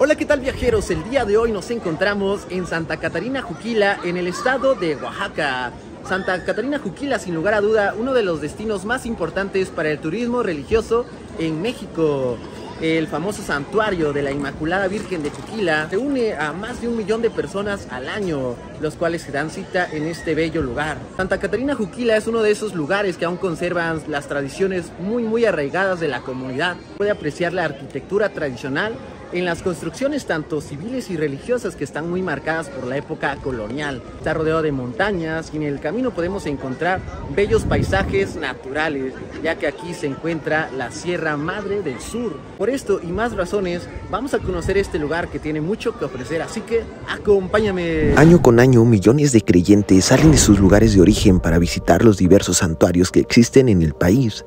Hola, ¿qué tal, viajeros? El día de hoy nos encontramos en Santa Catarina Juquila, en el estado de Oaxaca. Santa Catarina Juquila, sin lugar a duda, uno de los destinos más importantes para el turismo religioso en México. El famoso santuario de la Inmaculada Virgen de Juquila reúne a más de 1 millón de personas al año, los cuales se dan cita en este bello lugar. Santa Catarina Juquila es uno de esos lugares que aún conservan las tradiciones muy arraigadas de la comunidad. Puede apreciar la arquitectura tradicional en las construcciones tanto civiles y religiosas que están muy marcadas por la época colonial. Está rodeado de montañas y en el camino podemos encontrar bellos paisajes naturales, ya que aquí se encuentra la Sierra Madre del Sur. Por esto y más razones, vamos a conocer este lugar que tiene mucho que ofrecer, así que acompáñame. Año con año, millones de creyentes salen de sus lugares de origen para visitar los diversos santuarios que existen en el país.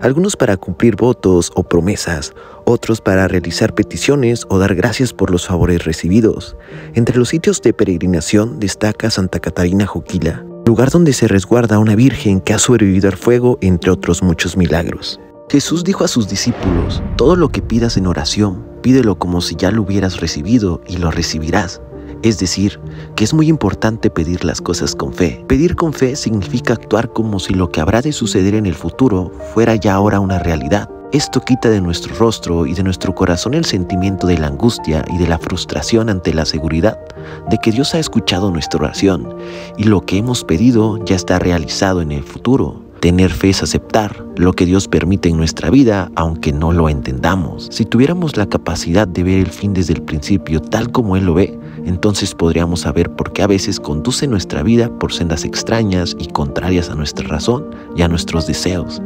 Algunos para cumplir votos o promesas, otros para realizar peticiones o dar gracias por los favores recibidos. Entre los sitios de peregrinación destaca Santa Catarina Juquila, lugar donde se resguarda una virgen que ha sobrevivido al fuego, entre otros muchos milagros. Jesús dijo a sus discípulos: todo lo que pidas en oración, pídelo como si ya lo hubieras recibido y lo recibirás. Es decir, que es muy importante pedir las cosas con fe. Pedir con fe significa actuar como si lo que habrá de suceder en el futuro fuera ya ahora una realidad. Esto quita de nuestro rostro y de nuestro corazón el sentimiento de la angustia y de la frustración ante la seguridad de que Dios ha escuchado nuestra oración y lo que hemos pedido ya está realizado en el futuro. Tener fe es aceptar lo que Dios permite en nuestra vida, aunque no lo entendamos. Si tuviéramos la capacidad de ver el fin desde el principio tal como Él lo ve, entonces podríamos saber por qué a veces conduce nuestra vida por sendas extrañas y contrarias a nuestra razón y a nuestros deseos.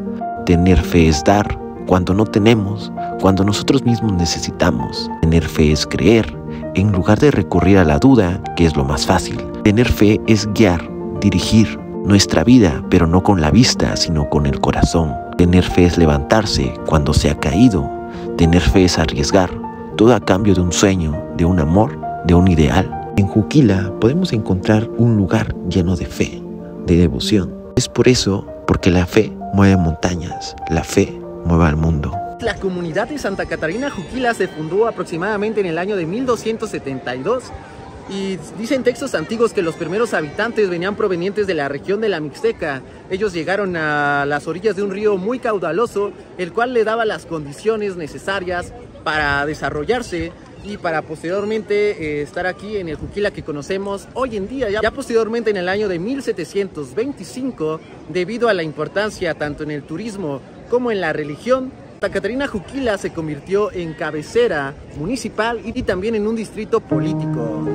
Tener fe es dar cuando no tenemos, cuando nosotros mismos necesitamos. Tener fe es creer, en lugar de recurrir a la duda, que es lo más fácil. Tener fe es guiar, dirigir nuestra vida, pero no con la vista, sino con el corazón. Tener fe es levantarse cuando se ha caído. Tener fe es arriesgar, todo a cambio de un sueño, de un amor, de un ideal. En Juquila podemos encontrar un lugar lleno de fe, de devoción. Es por eso, porque la fe mueve montañas, la fe mueve al mundo. La comunidad de Santa Catarina Juquila se fundó aproximadamente en el año de 1272 y dicen textos antiguos que los primeros habitantes venían provenientes de la región de la Mixteca. Ellos llegaron a las orillas de un río muy caudaloso, el cual le daba las condiciones necesarias para desarrollarse y para posteriormente estar aquí en el Juquila que conocemos hoy en día. Ya posteriormente, en el año de 1725, debido a la importancia tanto en el turismo como en la religión, Santa Catarina Juquila se convirtió en cabecera municipal y también en un distrito político.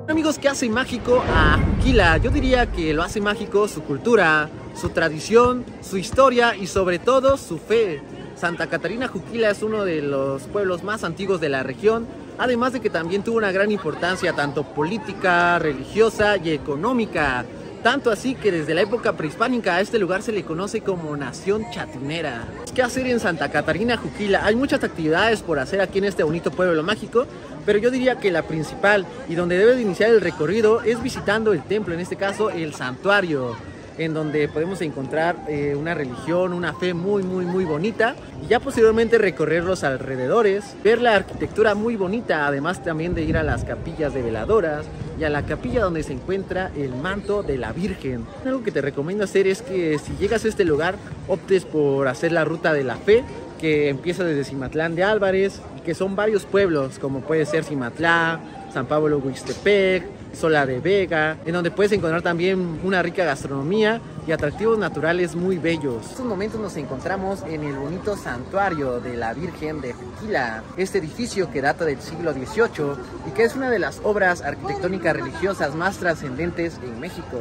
Amigos, ¿qué hace mágico a Juquila? Yo diría que lo hace mágico su cultura, su tradición, su historia y sobre todo su fe. Santa Catarina Juquila es uno de los pueblos más antiguos de la región, además de que también tuvo una gran importancia tanto política, religiosa y económica. Tanto así que desde la época prehispánica a este lugar se le conoce como Nación Chatunera. ¿Qué hacer en Santa Catarina Juquila? Hay muchas actividades por hacer aquí en este bonito pueblo mágico, pero yo diría que la principal y donde debe de iniciar el recorrido es visitando el templo, en este caso el santuario, en donde podemos encontrar una religión, una fe muy bonita, y ya posteriormente recorrer los alrededores, ver la arquitectura muy bonita, además también de ir a las capillas de veladoras y a la capilla donde se encuentra el manto de la Virgen. Algo que te recomiendo hacer es que si llegas a este lugar, optes por hacer la ruta de la fe, que empieza desde Cimatlán de Álvarez, y que son varios pueblos, como puede ser Cimatlán, San Pablo Huixtepec, Sola de Vega, en donde puedes encontrar también una rica gastronomía y atractivos naturales muy bellos. En estos momentos nos encontramos en el bonito santuario de la Virgen de Juquila, este edificio que data del siglo XVIII y que es una de las obras arquitectónicas religiosas más trascendentes en México.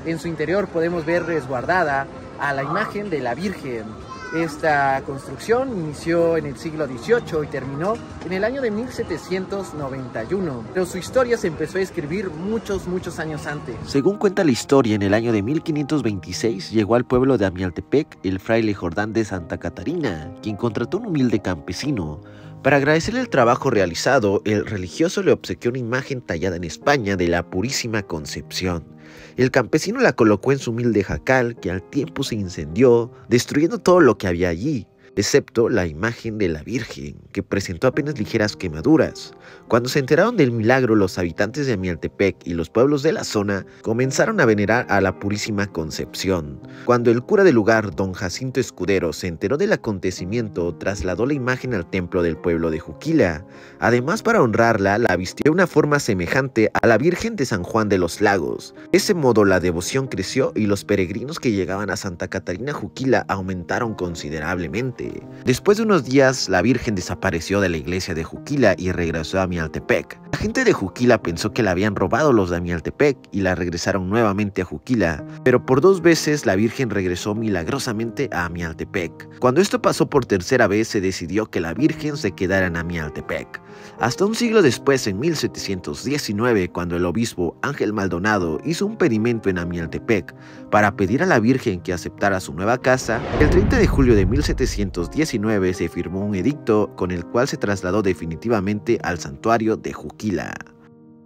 En su interior podemos ver resguardada a la imagen de la Virgen. Esta construcción inició en el siglo XVIII y terminó en el año de 1791, pero su historia se empezó a escribir muchos años antes. Según cuenta la historia, en el año de 1526 llegó al pueblo de Amialtepec el fraile Jordán de Santa Catarina, quien contrató a un humilde campesino Para agradecerle el trabajo realizado, el religioso le obsequió una imagen tallada en España de la Purísima Concepción. El campesino la colocó en su humilde jacal, que al tiempo se incendió, destruyendo todo lo que había allí, excepto la imagen de la Virgen, que presentó apenas ligeras quemaduras. Cuando se enteraron del milagro, los habitantes de Amialtepec y los pueblos de la zona comenzaron a venerar a la Purísima Concepción. Cuando el cura del lugar, don Jacinto Escudero, se enteró del acontecimiento, trasladó la imagen al templo del pueblo de Juquila. Además, para honrarla, la vistió de una forma semejante a la Virgen de San Juan de los Lagos. De ese modo, la devoción creció y los peregrinos que llegaban a Santa Catarina Juquila aumentaron considerablemente. Después de unos días, la Virgen desapareció de la iglesia de Juquila y regresó a Amialtepec. La gente de Juquila pensó que la habían robado los de Amialtepec y la regresaron nuevamente a Juquila, pero por 2 veces la Virgen regresó milagrosamente a Amialtepec. Cuando esto pasó por tercera vez, se decidió que la Virgen se quedara en Amialtepec. Hasta un siglo después, en 1719, cuando el obispo Ángel Maldonado hizo un pedimento en Amialtepec para pedir a la Virgen que aceptara su nueva casa, el 30 de julio de 1719 se firmó un edicto con el cual se trasladó definitivamente al santuario de Juquila.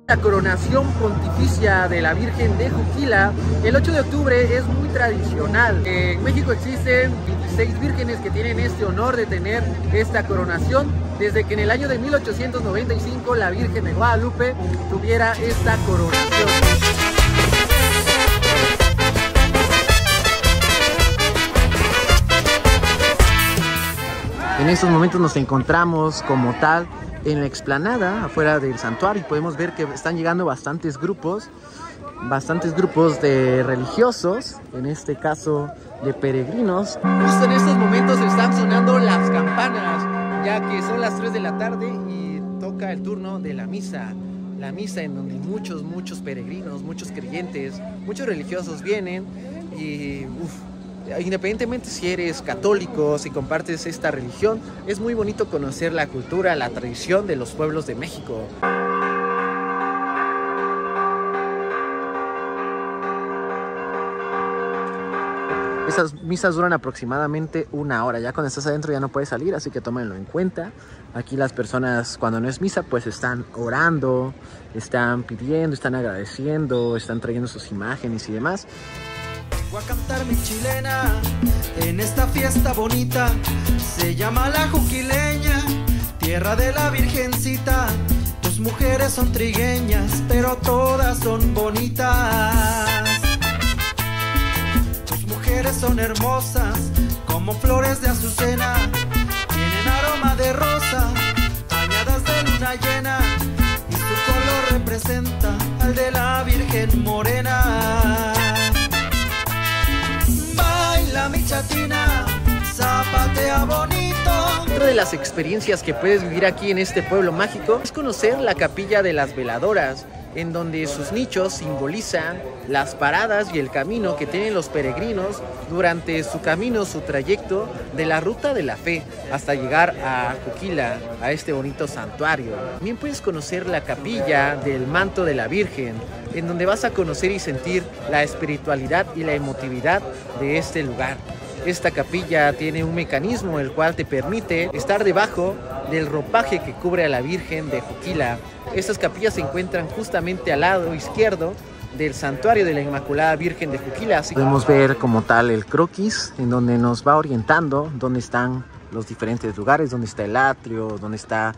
La coronación pontificia de la Virgen de Juquila, el 8 de octubre, es muy tradicional. En México existen 26 vírgenes que tienen este honor de tener esta coronación, desde que en el año de 1895 la Virgen de Guadalupe tuviera esta coronación. En estos momentos nos encontramos como tal en la explanada afuera del santuario y podemos ver que están llegando bastantes grupos de religiosos, en este caso de peregrinos. Justo en estos momentos están sonando las campanas, ya que son las 3 de la tarde y toca el turno de la misa en donde muchos peregrinos, muchos creyentes, muchos religiosos vienen y independientemente si eres católico, si compartes esta religión, es muy bonito conocer la cultura, la tradición de los pueblos de México. Estas misas duran aproximadamente 1 hora. Ya cuando estás adentro ya no puedes salir, así que tómenlo en cuenta. Aquí las personas, cuando no es misa, pues están orando, están pidiendo, están agradeciendo, están trayendo sus imágenes y demás. Voy a cantar mi chilena en esta fiesta bonita, se llama la Juquileña, tierra de la Virgencita. Tus mujeres son trigueñas, pero todas son bonitas. Tus mujeres son hermosas, como flores de azucena, tienen aroma de rosa, bañadas de luna llena, y su color representa al de la Virgen morena. Mi chatina, zapatea bonito. Otra de las experiencias que puedes vivir aquí en este pueblo mágico es conocer la capilla de las veladoras, en donde sus nichos simbolizan las paradas y el camino que tienen los peregrinos durante su camino, su trayecto de la ruta de la fe hasta llegar a Juquila, a este bonito santuario. También puedes conocer la capilla del manto de la Virgen, en donde vas a conocer y sentir la espiritualidad y la emotividad de este lugar. Esta capilla tiene un mecanismo el cual te permite estar debajo del ropaje que cubre a la Virgen de Juquila. Estas capillas se encuentran justamente al lado izquierdo del santuario de la Inmaculada Virgen de Juquila. Así podemos ver como tal el croquis, en donde nos va orientando dónde están los diferentes lugares, donde está el atrio, donde está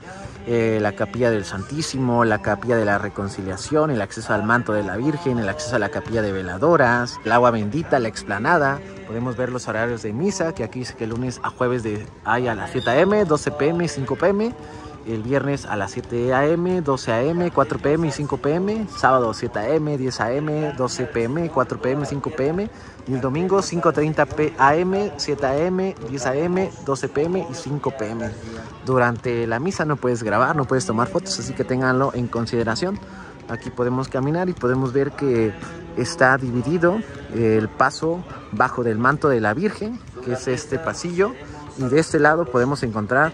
la capilla del Santísimo, la capilla de la Reconciliación, el acceso al manto de la Virgen, el acceso a la capilla de veladoras, el agua bendita, la explanada. Podemos ver los horarios de misa, que aquí dice que lunes a jueves hay a las 7 a.m., 12 p.m., 5 p.m., el viernes a las 7 a.m., 12 a.m., 4 p.m. y 5 p.m. Sábado 7 a.m., 10 a.m., 12 p.m., 4 p.m., 5 p.m. Y el domingo 5:30 a.m., 7 a.m., 10 a.m., 12 p.m. y 5 p.m. Durante la misa no puedes grabar, no puedes tomar fotos, así que ténganlo en consideración. Aquí podemos caminar y podemos ver que está dividido el paso bajo del manto de la Virgen, que es este pasillo. Y de este lado podemos encontrar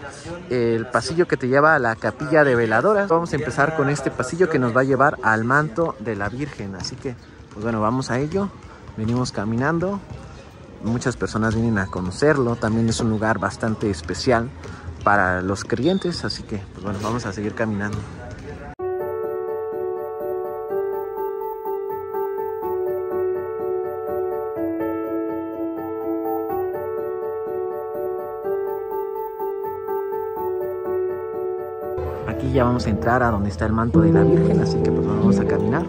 el pasillo que te lleva a la capilla de veladoras. Vamos a empezar con este pasillo que nos va a llevar al manto de la Virgen. Así que, pues bueno, vamos a ello. Venimos caminando. Muchas personas vienen a conocerlo. También es un lugar bastante especial para los creyentes, así que pues bueno, vamos a seguir caminando. Aquí ya vamos a entrar a donde está el manto de la Virgen, así que pues bueno, vamos a caminar.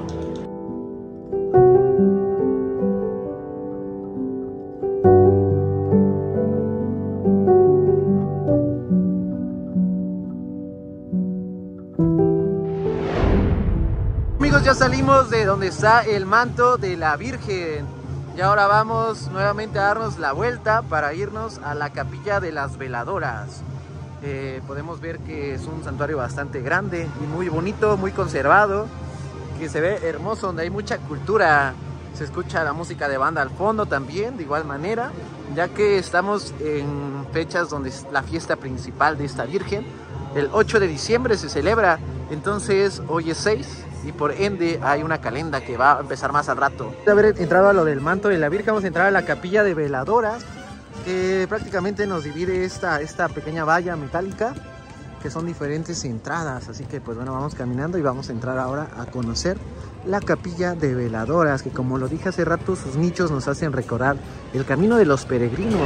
Amigos, ya salimos de donde está el manto de la Virgen y ahora vamos nuevamente a darnos la vuelta para irnos a la capilla de las veladoras. Podemos ver que es un santuario bastante grande y muy bonito, muy conservado, que se ve hermoso, donde hay mucha cultura. Se escucha la música de banda al fondo también, de igual manera, ya que estamos en fechas donde es la fiesta principal de esta Virgen. El 8 de diciembre se celebra, entonces hoy es 6 y por ende hay una calenda que va a empezar más al rato. Después de haber entrado a lo del manto de la Virgen, vamos a entrar a la capilla de veladoras, que prácticamente nos divide esta pequeña valla metálica, que son diferentes entradas. Así que pues bueno, vamos caminando y vamos a entrar ahora a conocer la capilla de veladoras, que como lo dije hace rato, sus nichos nos hacen recordar el camino de los peregrinos.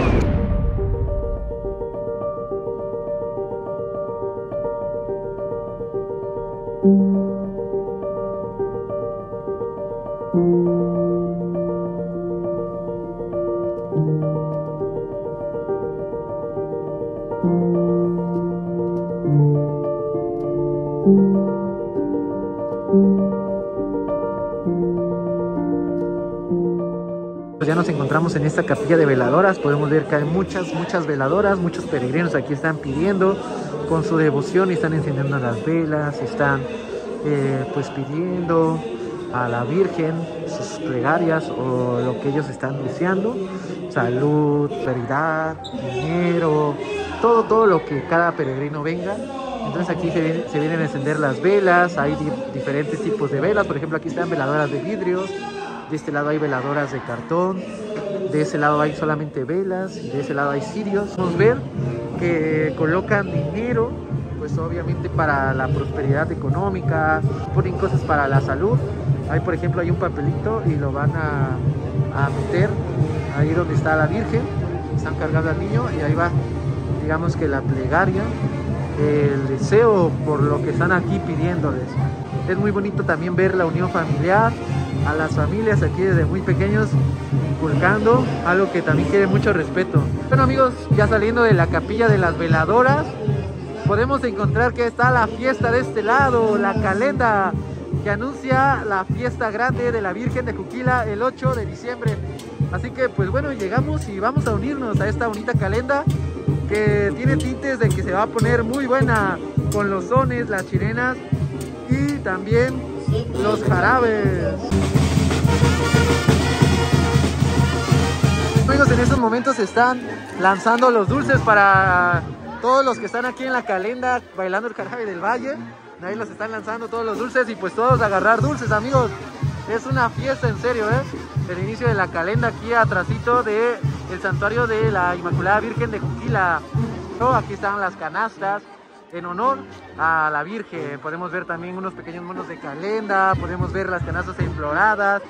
Ya nos encontramos en esta capilla de veladoras. Podemos ver que hay muchas veladoras, muchos peregrinos aquí están pidiendo con su devoción y están encendiendo las velas, están pues pidiendo a la Virgen sus plegarias o lo que ellos están deseando: salud, prosperidad, dinero, todo lo que cada peregrino venga. Entonces aquí se vienen a encender las velas. Hay diferentes tipos de velas. Por ejemplo, aquí están veladoras de vidrios, de este lado hay veladoras de cartón, de ese lado hay solamente velas y de ese lado hay cirios. Podemos ver que colocan dinero, pues obviamente para la prosperidad económica, ponen cosas para la salud. Ahí por ejemplo hay un papelito y lo van a meter ahí donde está la Virgen, están cargando al niño y ahí va, digamos que la plegaria, el deseo por lo que están aquí pidiéndoles. Es muy bonito también ver la unión familiar, a las familias aquí desde muy pequeños, inculcando algo que también quiere mucho respeto. Bueno amigos, ya saliendo de la capilla de las veladoras, podemos encontrar que está la fiesta de este lado, la calenda, que anuncia la fiesta grande de la Virgen de Juquila el 8 de diciembre. Así que pues bueno, llegamos y vamos a unirnos a esta bonita calenda, que tiene tintes de que se va a poner muy buena, con los sones, las chirenas y también los jarabes. Amigos, en estos momentos se están lanzando los dulces para todos los que están aquí en la calenda bailando el jarabe del valle. Ahí los están lanzando todos los dulces y pues todos a agarrar dulces, amigos. Es una fiesta en serio, el inicio de la calenda aquí atrásito de el santuario de la Inmaculada Virgen de Juquila. Aquí están las canastas en honor a la Virgen. Podemos ver también unos pequeños monos de calenda, podemos ver las canastas enfloradas,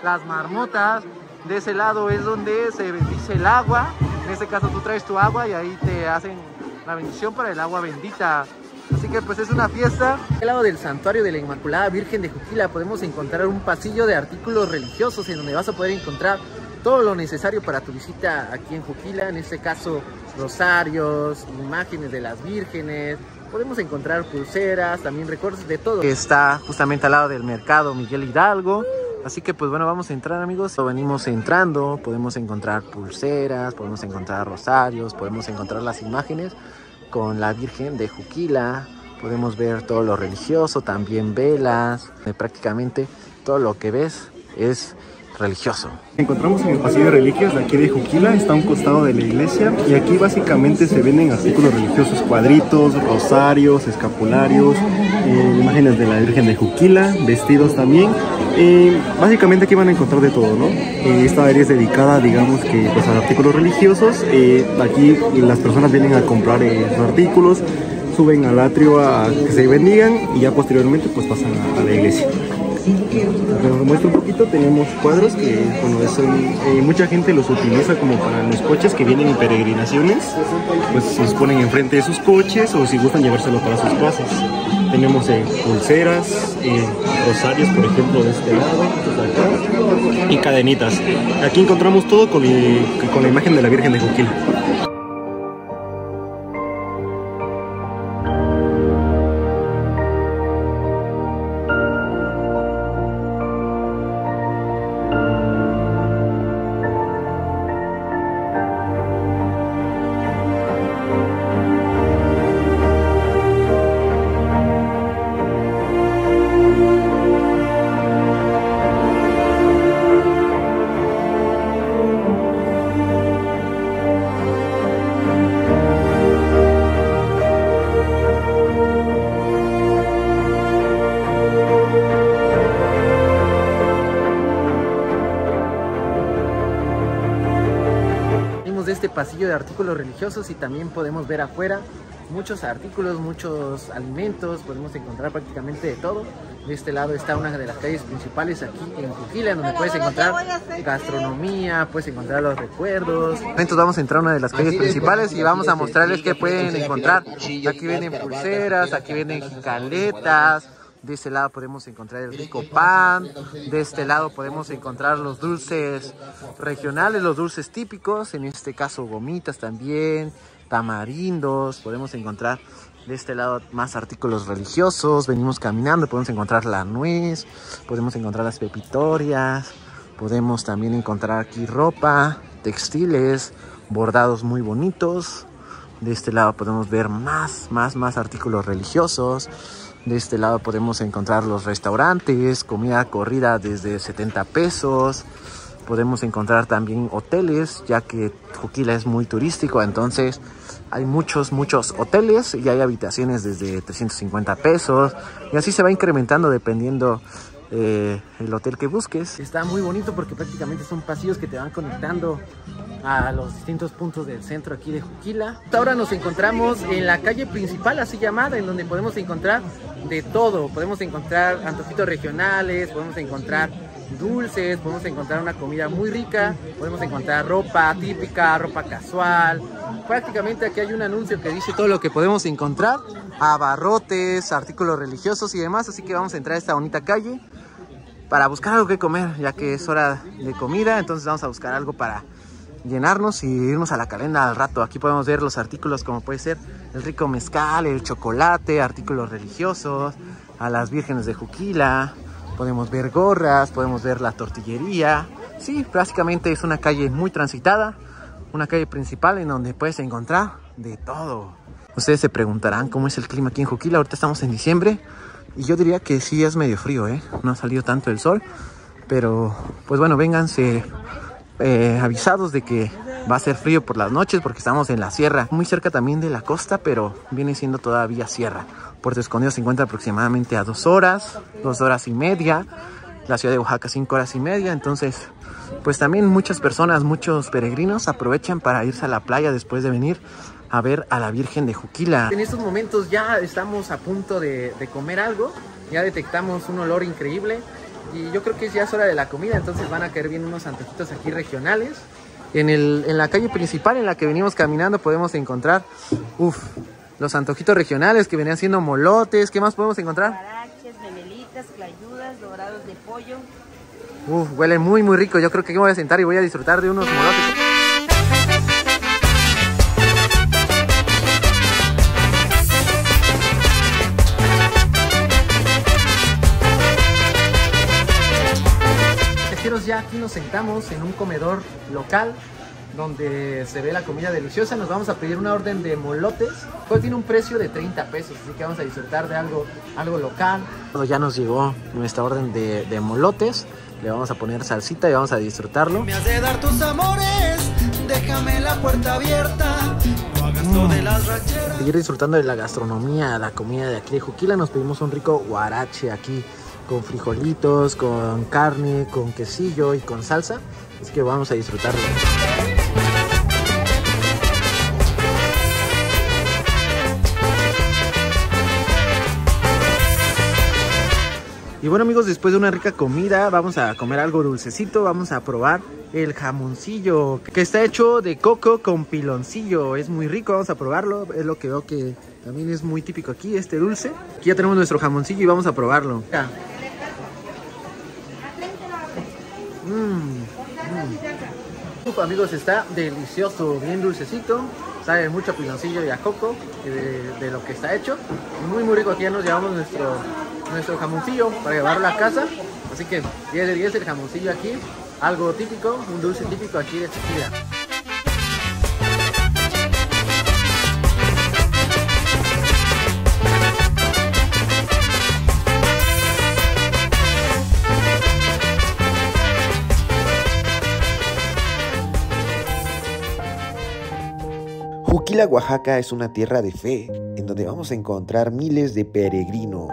las marmotas. De ese lado es donde se bendice el agua. En este caso tú traes tu agua y ahí te hacen la bendición para el agua bendita. Así que pues es una fiesta. Al lado del santuario de la Inmaculada Virgen de Juquila podemos encontrar un pasillo de artículos religiosos en donde vas a poder encontrar todo lo necesario para tu visita aquí en Juquila. En este caso rosarios, imágenes de las vírgenes, podemos encontrar pulseras, también recuerdos de todo. Está justamente al lado del mercado Miguel Hidalgo. Así que pues bueno, vamos a entrar amigos. Venimos entrando, podemos encontrar pulseras, podemos encontrar rosarios, podemos encontrar las imágenes con la Virgen de Juquila. Podemos ver todo lo religioso, también velas. Prácticamente todo lo que ves es religioso. Encontramos en el pasillo de reliquias de aquí de Juquila, está a un costado de la iglesia y aquí básicamente se venden artículos religiosos, cuadritos, rosarios, escapularios, imágenes de la Virgen de Juquila, vestidos también. Básicamente aquí van a encontrar de todo, ¿no? Esta área es dedicada, digamos que pues, a artículos religiosos. Aquí las personas vienen a comprar los artículos, suben al atrio a que se bendigan y ya posteriormente pues pasan a la iglesia. Les muestro un poquito, tenemos cuadros que bueno, mucha gente los utiliza como para los coches que vienen en peregrinaciones, pues los ponen enfrente de sus coches o si gustan llevárselo para sus casas. Tenemos pulseras, rosarios por ejemplo de este lado, de acá, y cadenitas. Aquí encontramos todo con la imagen de la Virgen de Juquila. Este pasillo de artículos religiosos y también podemos ver afuera muchos artículos, muchos alimentos, podemos encontrar prácticamente de todo. De este lado está una de las calles principales aquí en Juquila, donde puedes encontrar gastronomía, puedes encontrar los recuerdos. Entonces vamos a entrar a una de las calles principales y vamos a mostrarles qué pueden encontrar. Aquí venden pulseras, aquí venden jicaletas. De este lado podemos encontrar el rico pan, de este lado podemos encontrar los dulces regionales, los dulces típicos, en este caso gomitas también, tamarindos, podemos encontrar de este lado más artículos religiosos, venimos caminando, podemos encontrar la nuez, podemos encontrar las pepitorias, podemos también encontrar aquí ropa, textiles, bordados muy bonitos, de este lado podemos ver más artículos religiosos. De este lado podemos encontrar los restaurantes, comida corrida desde 70 pesos. Podemos encontrar también hoteles, ya que Juquila es muy turístico, entonces hay muchos hoteles y hay habitaciones desde 350 pesos. Y así se va incrementando dependiendo el hotel que busques. Está muy bonito porque prácticamente son pasillos que te van conectando a los distintos puntos del centro aquí de Juquila. Ahora nos encontramos en la calle principal, así llamada, en donde podemos encontrar de todo. Podemos encontrar antojitos regionales, podemos encontrar dulces, podemos encontrar una comida muy rica, podemos encontrar ropa típica, ropa casual. Prácticamente aquí hay un anuncio que dice todo lo que podemos encontrar, abarrotes, artículos religiosos y demás, así que vamos a entrar a esta bonita calle para buscar algo que comer, ya que es hora de comida, entonces vamos a buscar algo para llenarnos y irnos a la calenda al rato. Aquí podemos ver los artículos como puede ser el rico mezcal, el chocolate, artículos religiosos, a las vírgenes de Juquila, podemos ver gorras, podemos ver la tortillería. Sí, básicamente es una calle muy transitada, una calle principal en donde puedes encontrar de todo. Ustedes se preguntarán cómo es el clima aquí en Juquila. Ahorita estamos en diciembre y yo diría que sí es medio frío, no ha salido tanto el sol, pero pues bueno, vénganse avisados de que va a ser frío por las noches porque estamos en la sierra, muy cerca también de la costa, pero viene siendo todavía sierra. Puerto Escondido se encuentra aproximadamente a 2 horas, 2 horas y media, la ciudad de Oaxaca 5 horas y media, entonces pues también muchas personas, muchos peregrinos aprovechan para irse a la playa después de venir a ver a la Virgen de Juquila. En estos momentos ya estamos a punto de comer algo, ya detectamos un olor increíble. Y yo creo que ya es hora de la comida, entonces van a caer bien unos antojitos aquí regionales. En la calle principal en la que venimos caminando podemos encontrar los antojitos regionales que venían siendo molotes. ¿Qué más podemos encontrar? Guaraches, memelitas, clayudas, dorados de pollo. Huele muy rico. Yo creo que aquí me voy a sentar y voy a disfrutar de unos molotes. Ya aquí nos sentamos en un comedor local donde se ve la comida deliciosa. Nos vamos a pedir una orden de molotes, pues tiene un precio de 30 pesos, así que vamos a disfrutar de algo local. Ya nos llegó nuestra orden de molotes, Le vamos a poner salsita y vamos a disfrutarlo. Me has de dar tus amores, déjame la puerta abierta, no hagas lo de las rancheras. Seguir disfrutando de la gastronomía, la comida de aquí de Juquila. Nos pedimos un rico huarache aquí con frijolitos, con carne, con quesillo y con salsa. Así que vamos a disfrutarlo. Y bueno amigos, después de una rica comida vamos a comer algo dulcecito. Vamos a probar el jamoncillo que está hecho de coco con piloncillo. Es muy rico, vamos a probarlo. Es lo que veo que también es muy típico aquí, este dulce. Aquí ya tenemos nuestro jamoncillo y vamos a probarlo. Amigos, está delicioso, bien dulcecito. Sabe mucho a piloncillo y a coco de lo que está hecho. Muy rico. Aquí ya nos llevamos nuestro jamoncillo para llevarlo a casa. Así que 10 de 10 el jamoncillo aquí. Algo típico, un dulce típico aquí de Juquila. Juquila, Oaxaca es una tierra de fe, en donde vamos a encontrar miles de peregrinos,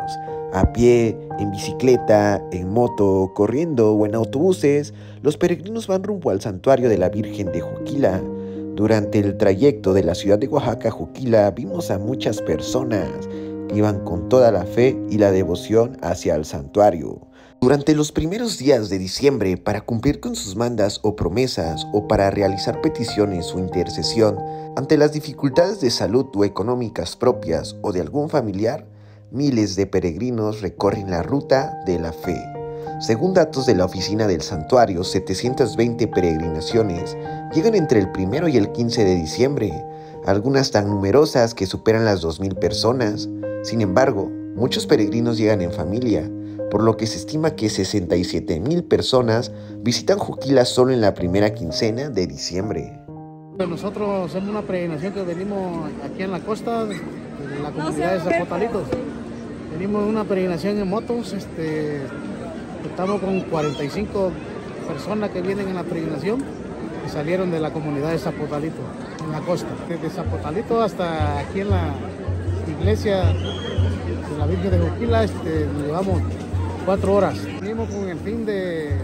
a pie, en bicicleta, en moto, corriendo o en autobuses. Los peregrinos van rumbo al santuario de la Virgen de Juquila. Durante el trayecto de la ciudad de Oaxaca a Juquila vimos a muchas personas que iban con toda la fe y la devoción hacia el santuario. Durante los primeros días de diciembre, para cumplir con sus mandas o promesas o para realizar peticiones o intercesión ante las dificultades de salud o económicas propias o de algún familiar, miles de peregrinos recorren la ruta de la fe. Según datos de la oficina del santuario, 720 peregrinaciones llegan entre el 1 y el 15 de diciembre, algunas tan numerosas que superan las 2,000 personas. Sin embargo, muchos peregrinos llegan en familia, por lo que se estima que 67,000 personas visitan Juquila solo en la primera quincena de diciembre. Nosotros hacemos una peregrinación que venimos aquí en la costa, en la comunidad de Zapotalitos. Venimos una peregrinación en motos, estamos con 45 personas que vienen en la peregrinación y salieron de la comunidad de Zapotalito, en la costa. Desde Zapotalito hasta aquí en la iglesia de la Virgen de Juquila llevamos 4 horas. Venimos con el fin de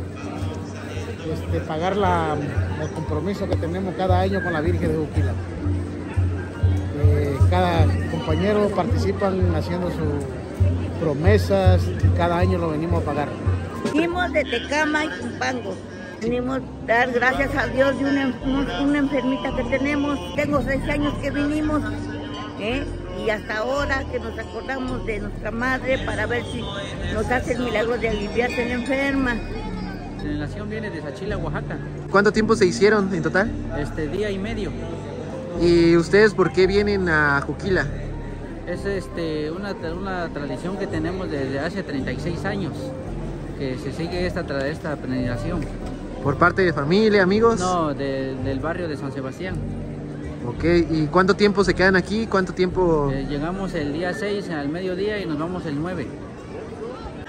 pagar el compromiso que tenemos cada año con la Virgen de Juquila. Cada compañero participan haciendo sus promesas y cada año lo venimos a pagar. Venimos de Tecama y Zumpango. Venimos a dar gracias a Dios de una enfermita que tenemos. Tengo 6 años que vinimos, y hasta ahora que nos acordamos de nuestra madre para ver si nos hace el milagro de aliviarse la enferma. La peregrinación viene de Sachila, Oaxaca. ¿Cuánto tiempo se hicieron en total? Día y medio. ¿Y ustedes por qué vienen a Juquila? Es una tradición que tenemos desde hace 36 años, que se sigue esta peregrinación. ¿Por parte de familia, amigos? No, del barrio de San Sebastián. Ok, ¿y cuánto tiempo se quedan aquí? ¿Cuánto tiempo? Llegamos el día 6 al mediodía y nos vamos el 9.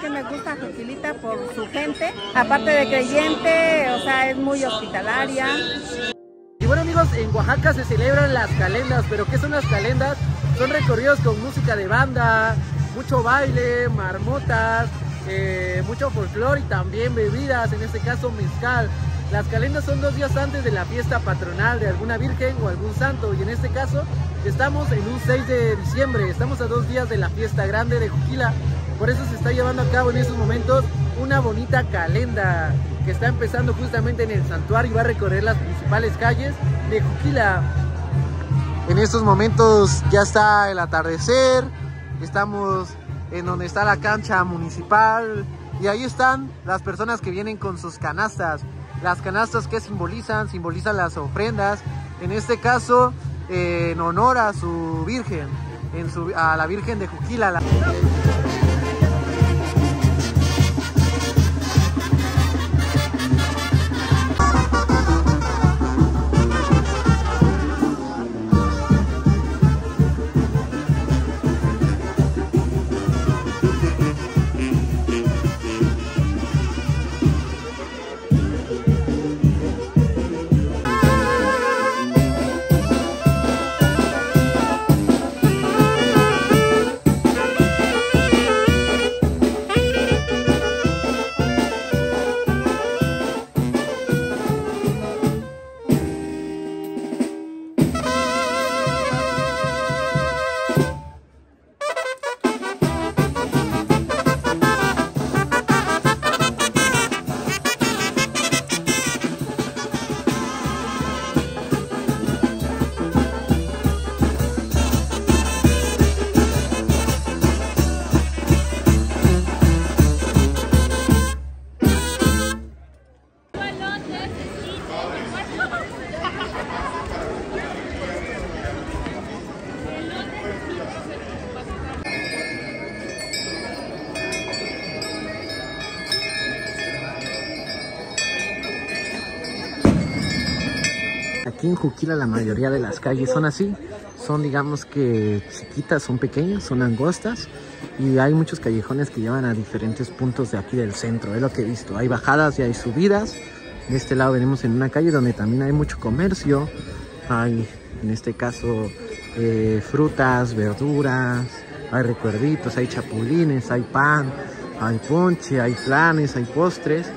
Que me gusta Juquilita por su gente, aparte de creyente, o sea, es muy hospitalaria. Y bueno amigos, en Oaxaca se celebran las calendas. ¿Pero qué son las calendas? Son recorridos con música de banda, mucho baile, marmotas, mucho folclore y también bebidas, en este caso mezcal. Las calendas son 2 días antes de la fiesta patronal de alguna virgen o algún santo, y en este caso estamos en un 6 de diciembre, estamos a 2 días de la fiesta grande de Juquila. Por eso se está llevando a cabo en estos momentos una bonita calenda que está empezando justamente en el santuario y va a recorrer las principales calles de Juquila. En estos momentos ya está el atardecer, estamos en donde está la cancha municipal y ahí están las personas que vienen con sus canastas. Las canastas que simbolizan las ofrendas, en este caso en honor a su virgen, a la Virgen de Juquila. Aquí en Juquila la mayoría de las calles son así. Son, digamos que chiquitas, son pequeñas, son angostas. Y hay muchos callejones que llevan a diferentes puntos de aquí del centro. Es lo que he visto. Hay bajadas y hay subidas. De este lado venimos en una calle donde también hay mucho comercio. Hay, en este caso, frutas, verduras. Hay recuerditos, hay chapulines, hay pan, hay ponche, hay flanes, hay postres.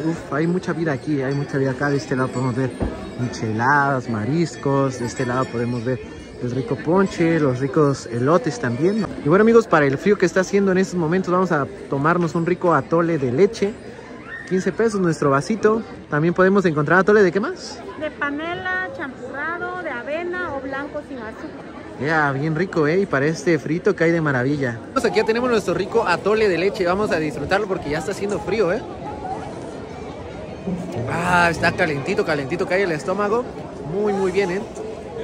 Uf, hay mucha vida aquí, hay mucha vida acá. De este lado podemos ver micheladas, mariscos. De este lado podemos ver el rico ponche, los ricos elotes también. Y bueno, amigos, para el frío que está haciendo en estos momentos vamos a tomarnos un rico atole de leche. 15 pesos nuestro vasito. También podemos encontrar atole de ¿qué más? De panela, champurrado, de avena o blanco sin azúcar. Ya, bien rico, y para este frito cae de maravilla. Aquí ya tenemos nuestro rico atole de leche. Vamos a disfrutarlo porque ya está haciendo frío, está calentito, calentito, cae el estómago. Muy, muy bien,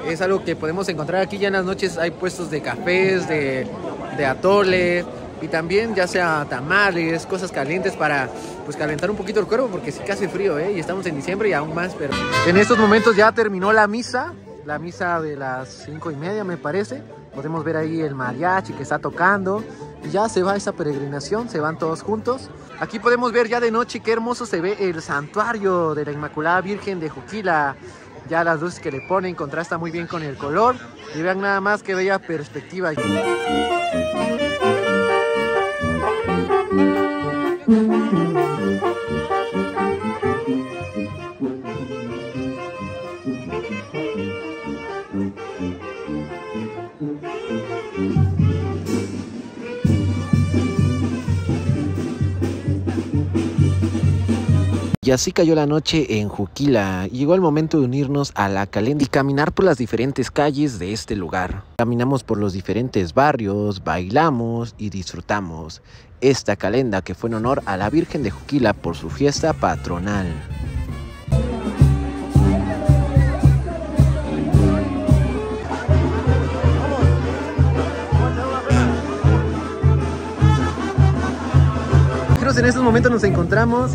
Es algo que podemos encontrar aquí ya en las noches. Hay puestos de cafés, de atole. Y también ya sea tamales, cosas calientes para pues calentar un poquito el cuerpo. Porque sí que hace frío, y estamos en diciembre y aún más. Pero en estos momentos ya terminó la misa. La misa de las 5:30 me parece. Podemos ver ahí el mariachi que está tocando. Y ya se va esa peregrinación, se van todos juntos. Aquí podemos ver ya de noche qué hermoso se ve el santuario de la Inmaculada Virgen de Juquila. Ya las luces que le ponen contrasta muy bien con el color. Y vean nada más qué bella perspectiva. Y así cayó la noche en Juquila y llegó el momento de unirnos a la calenda y caminar por las diferentes calles de este lugar. Caminamos por los diferentes barrios, bailamos y disfrutamos esta calenda que fue en honor a la Virgen de Juquila por su fiesta patronal. En estos momentos nos encontramos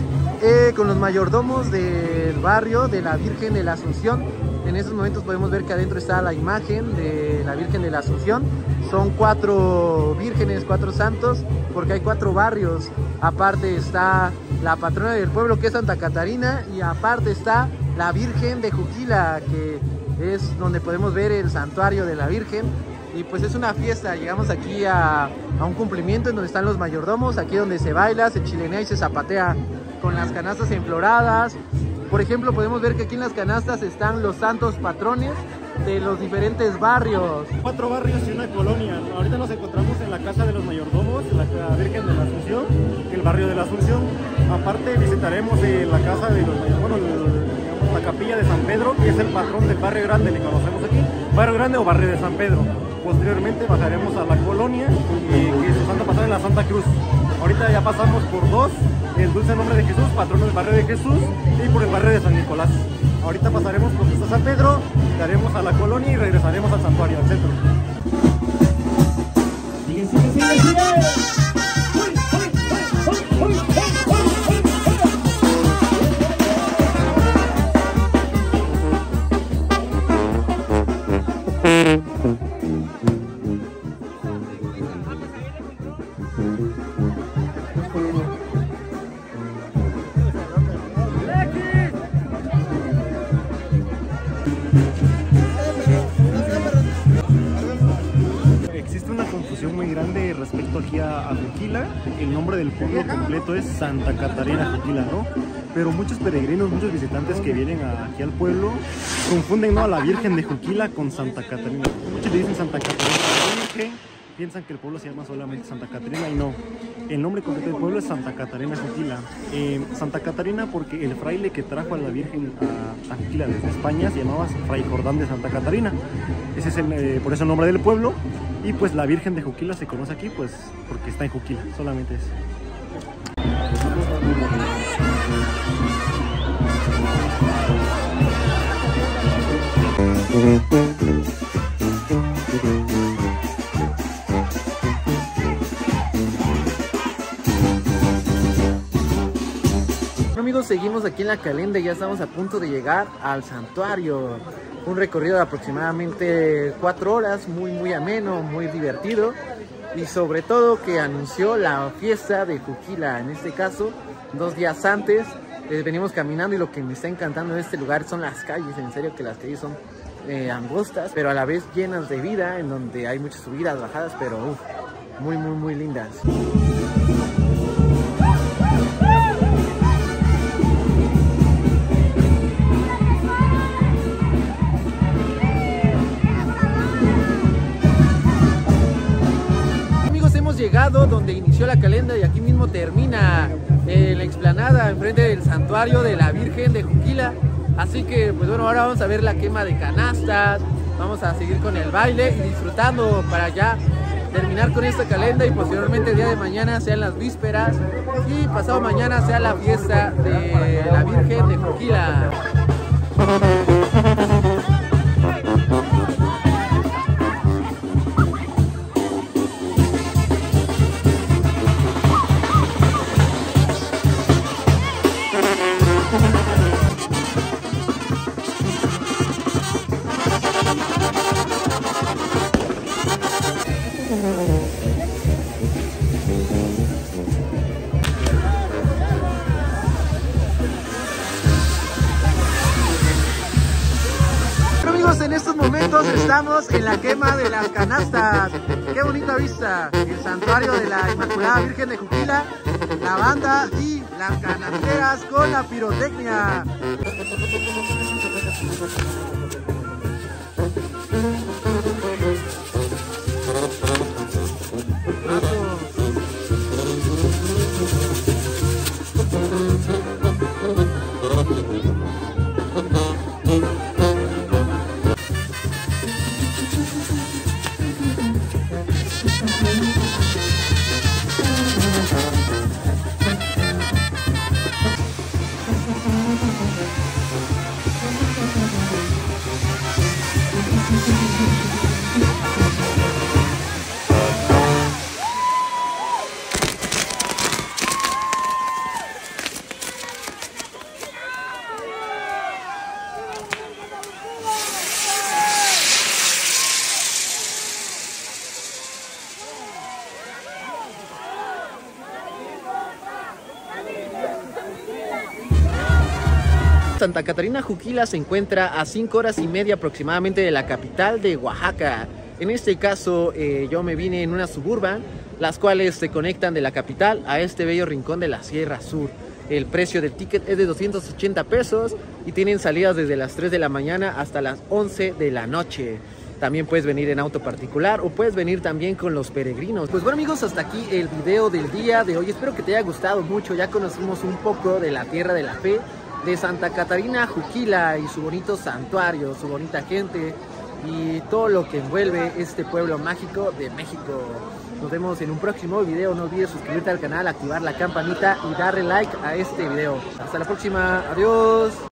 con los mayordomos del barrio de la Virgen de la Asunción. En estos momentos podemos ver que adentro está la imagen de la Virgen de la Asunción. Son 4 vírgenes, 4 santos, porque hay 4 barrios. Aparte está la patrona del pueblo, que es Santa Catarina, y aparte está la Virgen de Juquila, que es donde podemos ver el santuario de la Virgen. Y pues es una fiesta. Llegamos aquí a un cumplimiento en donde están los mayordomos, aquí donde se baila, se chilenea y se zapatea con las canastas enfloradas. Por ejemplo, podemos ver que aquí en las canastas están los santos patrones de los diferentes barrios. 4 barrios y una colonia. Ahorita nos encontramos en la casa de los mayordomos, en la Virgen de la Asunción, el barrio de la Asunción. Aparte visitaremos la casa de los mayordomos, la capilla de San Pedro, que es el patrón del barrio grande, le conocemos aquí, barrio grande o barrio de San Pedro. Posteriormente bajaremos a la colonia, que es su santo patrón, la Santa Cruz. Ahorita ya pasamos por 2, el Dulce Nombre de Jesús, patrono del barrio de Jesús, y por el barrio de San Nicolás. Ahorita pasaremos por San Pedro, daremos a la colonia y regresaremos al santuario, al centro. ¡Sigue, sigue, sigue, sigue! Existe una confusión muy grande respecto aquí a Juquila. El nombre del pueblo completo es Santa Catarina Juquila, ¿no? Pero muchos peregrinos, muchos visitantes que vienen aquí al pueblo confunden, ¿no?, a la Virgen de Juquila con Santa Catarina. Muchos le dicen Santa Catarina Virgen, piensan que el pueblo se llama solamente Santa Catarina y no. El nombre completo del pueblo es Santa Catarina Juquila. Santa Catarina porque el fraile que trajo a la Virgen a Juquila desde España se llamaba Fray Jordán de Santa Catarina. Ese es por eso el nombre del pueblo. Y pues la Virgen de Juquila se conoce aquí pues porque está en Juquila, solamente eso. amigos, seguimos aquí en La Calenda y ya estamos a punto de llegar al santuario. Un recorrido de aproximadamente 4 horas, muy ameno, muy divertido. Y sobre todo que anunció la fiesta de Juquila. En este caso, 2 días antes, venimos caminando y lo que me está encantando en este lugar son las calles. En serio que las calles son angostas, pero a la vez llenas de vida, en donde hay muchas subidas, bajadas, pero muy lindas. Amigos, hemos llegado donde inició La Calenda y aquí mismo termina la explanada enfrente del santuario de la Virgen de Juquila. Así que pues bueno, ahora vamos a ver la quema de canastas, vamos a seguir con el baile y disfrutando para ya terminar con esta calenda y posteriormente el día de mañana sean las vísperas y pasado mañana sea la fiesta de la Virgen de Juquila. En estos momentos estamos en la quema de las canastas. Qué bonita vista, el santuario de la Inmaculada Virgen de Juquila, la banda y las canasteras con la pirotecnia. Santa Catarina Juquila se encuentra a 5 horas y media aproximadamente de la capital de Oaxaca. En este caso yo me vine en una suburban, las cuales se conectan de la capital a este bello rincón de la Sierra Sur. El precio del ticket es de 280 pesos y tienen salidas desde las 3 de la mañana hasta las 11 de la noche. También puedes venir en auto particular o puedes venir también con los peregrinos. Pues bueno amigos, hasta aquí el video del día de hoy. Espero que te haya gustado mucho. Ya conocimos un poco de la Tierra de la Fe, de Santa Catarina Juquila y su bonito santuario, su bonita gente y todo lo que envuelve este pueblo mágico de México. Nos vemos en un próximo video. No olvides suscribirte al canal, activar la campanita y darle like a este video. Hasta la próxima. Adiós.